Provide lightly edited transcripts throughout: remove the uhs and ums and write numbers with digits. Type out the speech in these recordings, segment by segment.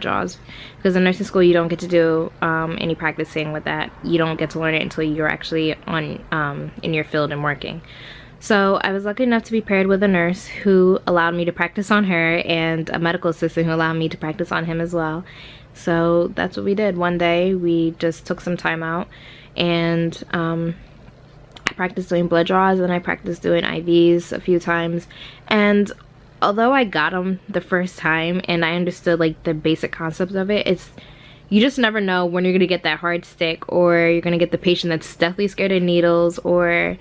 jaws, because in nursing school you don't get to do any practicing with that. You don't get to learn it until you're actually on in your field and working. So I was lucky enough to be paired with a nurse who allowed me to practice on her, and a medical assistant who allowed me to practice on him as well. So that's what we did. One day we just took some time out, and I practiced doing blood draws, and I practiced doing IVs a few times. And although I got them the first time and I understood like the basic concepts of it, you just never know when you're gonna get that hard stick, or you're gonna get the patient that's deathly scared of needles, or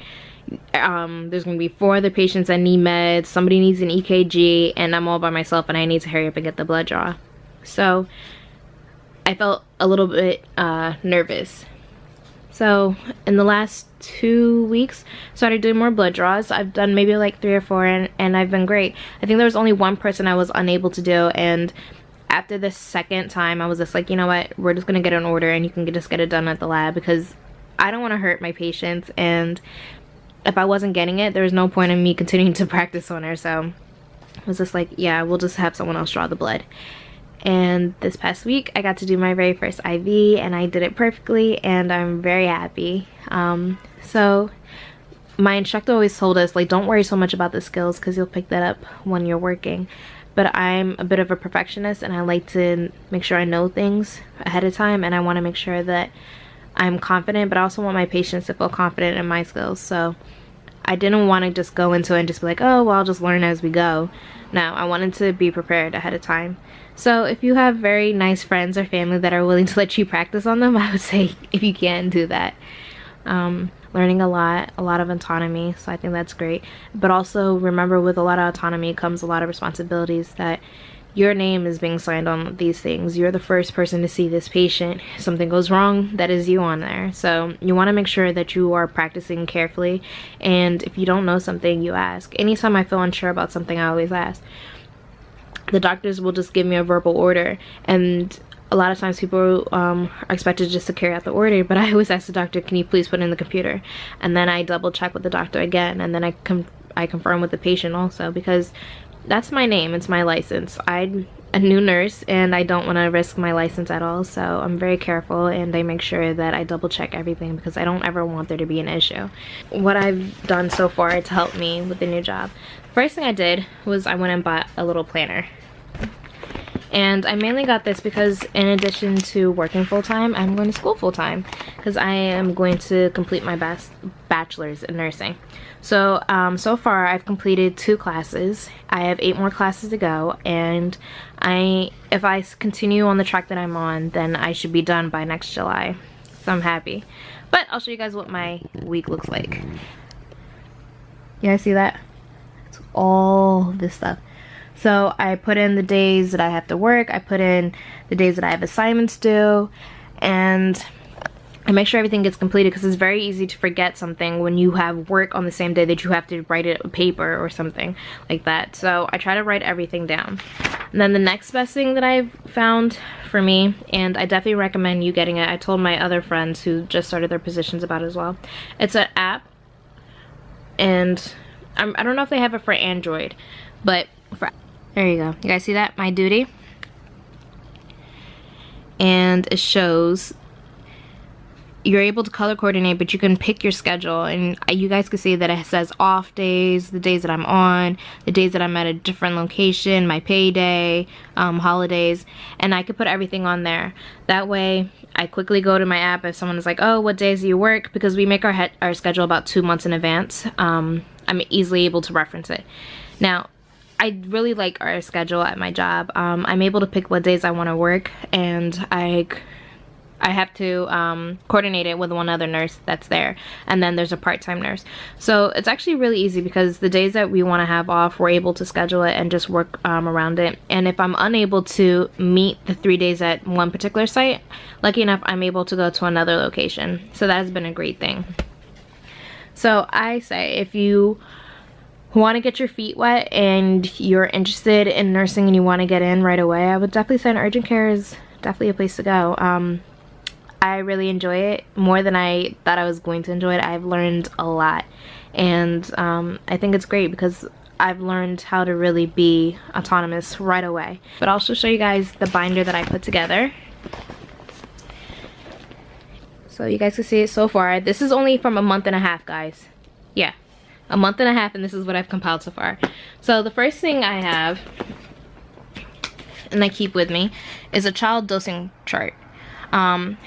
there's gonna be 4 other patients that need meds, somebody needs an EKG, and I'm all by myself and I need to hurry up and get the blood draw. So I felt a little bit nervous. So in the last 2 weeks, started doing more blood draws. I've done maybe like 3 or 4, and I've been great. I think there was only one person I was unable to do, and after the second time I was just like, you know what, we're just gonna get an order and you can just get it done at the lab, because I don't want to hurt my patients, and if I wasn't getting it, there was no point in me continuing to practice on her. So I was just like, yeah, we'll just have someone else draw the blood. And this past week I got to do my very first IV, and I did it perfectly, and I'm very happy. So my instructor always told us, like, don't worry so much about the skills because you'll pick that up when you're working. But I'm a bit of a perfectionist, and I like to make sure I know things ahead of time, and I want to make sure that I'm confident, but I also want my patients to feel confident in my skills. So I didn't want to just go into it and just be like, oh, well, I'll just learn as we go. No, I wanted to be prepared ahead of time. So if you have very nice friends or family that are willing to let you practice on them, I would say if you can, do that. Learning a lot of autonomy, so I think that's great. But also remember, with a lot of autonomy comes a lot of responsibilities, that your name is being signed on these things. You're the first person to see this patient. If something goes wrong, that is you on there. So you want to make sure that you are practicing carefully, and if you don't know something, you ask. Anytime I feel unsure about something, I always ask. The doctors will just give me a verbal order, and a lot of times people are expected just to carry out the order, but I always ask the doctor, can you please put it in the computer? And then I double check with the doctor again, and then I confirm with the patient also, because that's my name, it's my license. I'm a new nurse and I don't want to risk my license at all, so I'm very careful, and I make sure that I double check everything, because I don't ever want there to be an issue. What I've done so far to help me with the new job, first thing I did was I went and bought a little planner. And I mainly got this because in addition to working full-time, I'm going to school full-time, because I am going to complete my bachelor's in nursing. So so far I've completed 2 classes. I have 8 more classes to go, and if I continue on the track that I'm on, then I should be done by next July. So I'm happy. But I'll show you guys what my week looks like. You guys see that? It's all this stuff. So I put in the days that I have to work, I put in the days that I have assignments due, and I make sure everything gets completed, because it's very easy to forget something when you have work on the same day that you have to write it on paper or something like that. So I try to write everything down. And then the next best thing that I've found for me, and I definitely recommend you getting it, I told my other friends who just started their positions about it as well. It's an app, and I don't know if they have it for Android, but there you go. You guys see that? My Duty. And it shows you're able to color coordinate, but you can pick your schedule, and you guys can see that it says off days, the days that I'm on, the days that I'm at a different location, my payday, holidays, and I could put everything on there. That way I quickly go to my app if someone is like, oh, what days do you work, because we make our schedule about 2 months in advance. I'm easily able to reference it. Now I really like our schedule at my job. I'm able to pick what days I want to work, and I have to coordinate it with one other nurse that's there, and then there's a part-time nurse. So it's actually really easy, because the days that we want to have off, we're able to schedule it and just work around it. And if I'm unable to meet the 3 days at one particular site, lucky enough I'm able to go to another location. So that has been a great thing. So I say, if you want to get your feet wet and you're interested in nursing and you want to get in right away, I would definitely say an urgent care is definitely a place to go. I really enjoy it more than I thought I was going to enjoy it. I've learned a lot, and I think it's great, because I've learned how to really be autonomous right away. But I'll also show you guys the binder that I put together. So you guys can see it so far. This is only from a month and a half, guys. Yeah, a month and a half, and this is what I've compiled so far. So the first thing I have, and I keep with me, is a child dosing chart. In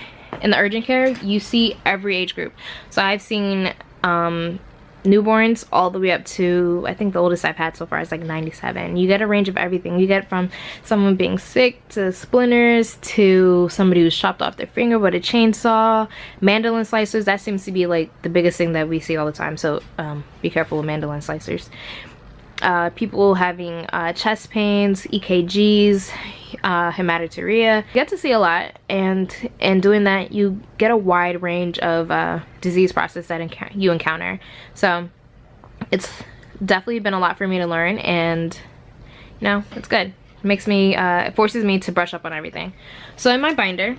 the urgent care, you see every age group. So I've seen newborns all the way up to, I think the oldest I've had so far is like 97. You get a range of everything. You get from someone being sick to splinters to somebody who's chopped off their finger with a chainsaw, mandolin slicers. That seems to be like the biggest thing that we see all the time, so be careful with mandolin slicers. People having chest pains, EKGs, hematuria. You get to see a lot, and in doing that you get a wide range of disease process that you encounter. So it's definitely been a lot for me to learn, and you know, it's good. It makes me it forces me to brush up on everything. So in my binder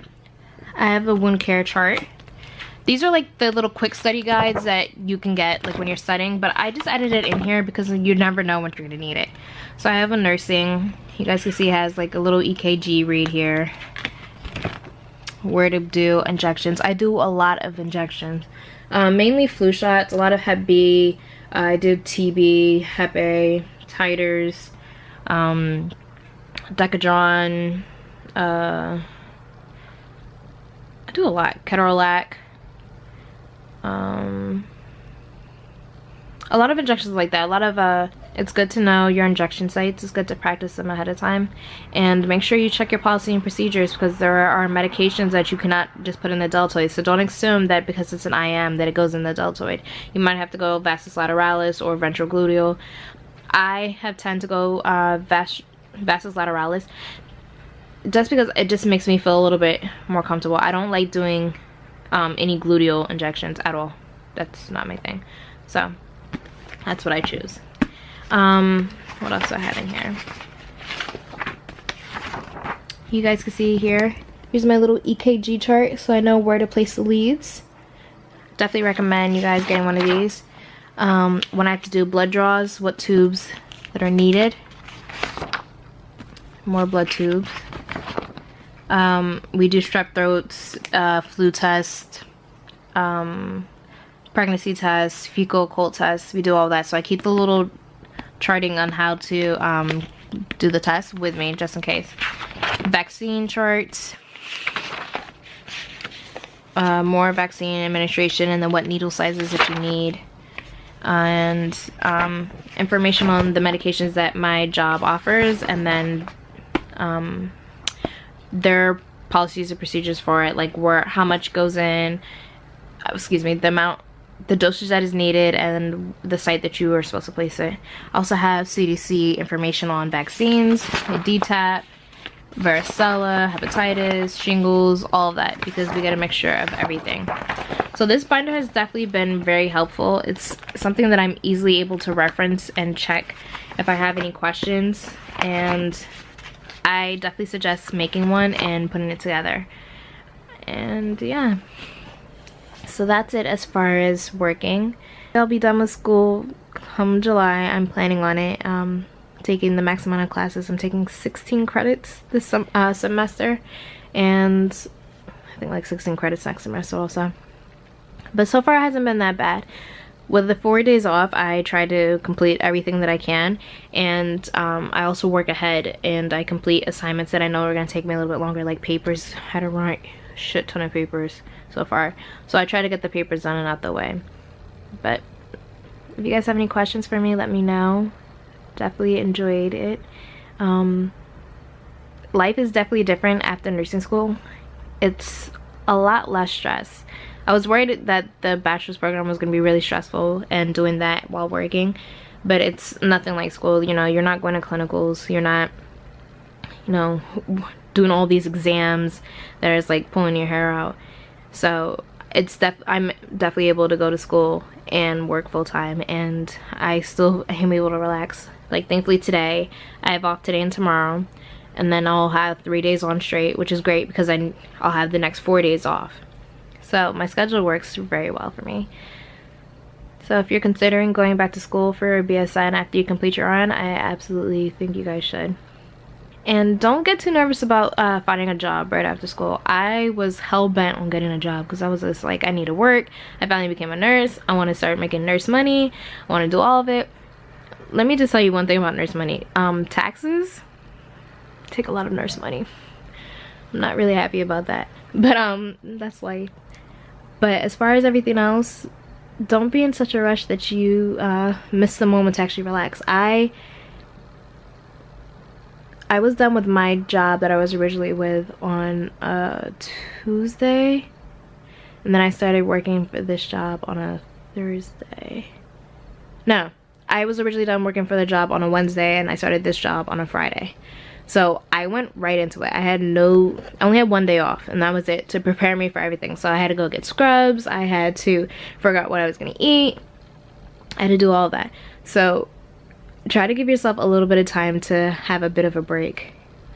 I have a wound care chart. These are like the little quick study guides that you can get like when you're studying, but I just added it in here because you never know when you're gonna need it. So I have a nursing. You guys can see it has like a little EKG read here. Where to do injections. I do a lot of injections. Mainly flu shots, a lot of Hep B. I did TB, Hep A, titers, Decadron. I do a lot. Ketorolac. A lot of injections like that. A lot of it's good to know your injection sites. It's good to practice them ahead of time, and make sure you check your policy and procedures, because there are medications that you cannot just put in the deltoid. So don't assume that because it's an IM that it goes in the deltoid. You might have to go vastus lateralis or ventral gluteal. I have tend to go vastus lateralis just because it just makes me feel a little bit more comfortable. I don't like doing any gluteal injections at all. That's not my thing. So that's what I choose. What else do I have in here? You guys can see here. Here's my little EKG chart, so I know where to place the leads. Definitely recommend you guys getting one of these. When I have to do blood draws, what tubes that are needed. More blood tubes. We do strep throats, flu test, pregnancy tests, fecal occult tests. We do all that, so I keep the little charting on how to do the test with me just in case. Vaccine charts, more vaccine administration, and then what needle sizes that you need, and information on the medications that my job offers, and then their policies and procedures for it, like how much goes in, excuse me, the dosage that is needed, and the site that you are supposed to place it. I also have CDC information on vaccines, DTaP, varicella, hepatitis, shingles, all of that, because we get a mixture of everything. So this binder has definitely been very helpful. It's something that I'm easily able to reference and check if I have any questions, and I definitely suggest making one and putting it together. And yeah, so that's it as far as working. I'll be done with school come July. I'm planning on it. Taking the max amount of classes. I'm taking 16 credits this semester, and I think like 16 credits next semester also. But so far it hasn't been that bad. With the 4 days off, I try to complete everything that I can, and I also work ahead and I complete assignments that I know are going to take me a little bit longer, like papers. I had to write a shit ton of papers so far, so I try to get the papers done and out the way. But if you guys have any questions for me, let me know. Definitely enjoyed it. Life is definitely different after nursing school. It's a lot less stress. I was worried that the bachelor's program was going to be really stressful and doing that while working, but it's nothing like school. You know, you're not going to clinicals, you're not, you know, doing all these exams that is like pulling your hair out. So it's I'm definitely able to go to school and work full-time, and I still am able to relax. Like thankfully today, I have off today and tomorrow, and then I'll have 3 days on straight, which is great because I'll have the next 4 days off. So my schedule works very well for me. So if you're considering going back to school for BSN after you complete your RN, I absolutely think you guys should. And don't get too nervous about finding a job right after school. I was hell-bent on getting a job because I was just like, I need to work. I finally became a nurse. I want to start making nurse money. I want to do all of it. Let me just tell you one thing about nurse money. Taxes take a lot of nurse money. I'm not really happy about that. But that's life. But as far as everything else, don't be in such a rush that you miss the moment to actually relax. I was done with my job that I was originally with on a Tuesday, and then I started working for this job on a Thursday. No, I was originally done working for the job on a Wednesday, and I started this job on a Friday. So I went right into it. I only had one day off, and that was it, to prepare me for everything. So I had to go get scrubs, I had to figure out what I was gonna eat, I had to do all that. So try to give yourself a little bit of time to have a bit of a break.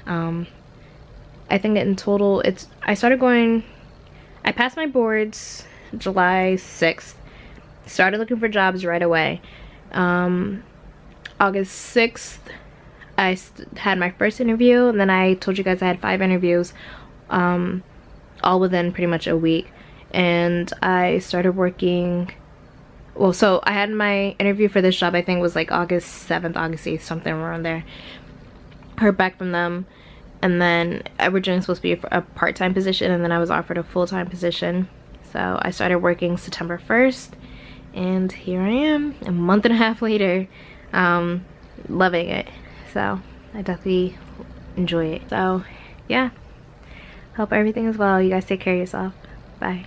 I think in total, I passed my boards July 6th, started looking for jobs right away. August 6th, I had my first interview, and then I told you guys I had 5 interviews, all within pretty much a week. And I started working, well, so I had my interview for this job, I think was like August 7th, August 8th, something around there. Heard back from them, and then originally supposed to be a part-time position, and then I was offered a full-time position. So I started working September 1st, and here I am, a month and a half later, loving it. So I definitely enjoy it. So yeah, hope everything is well. You guys take care of yourself. Bye.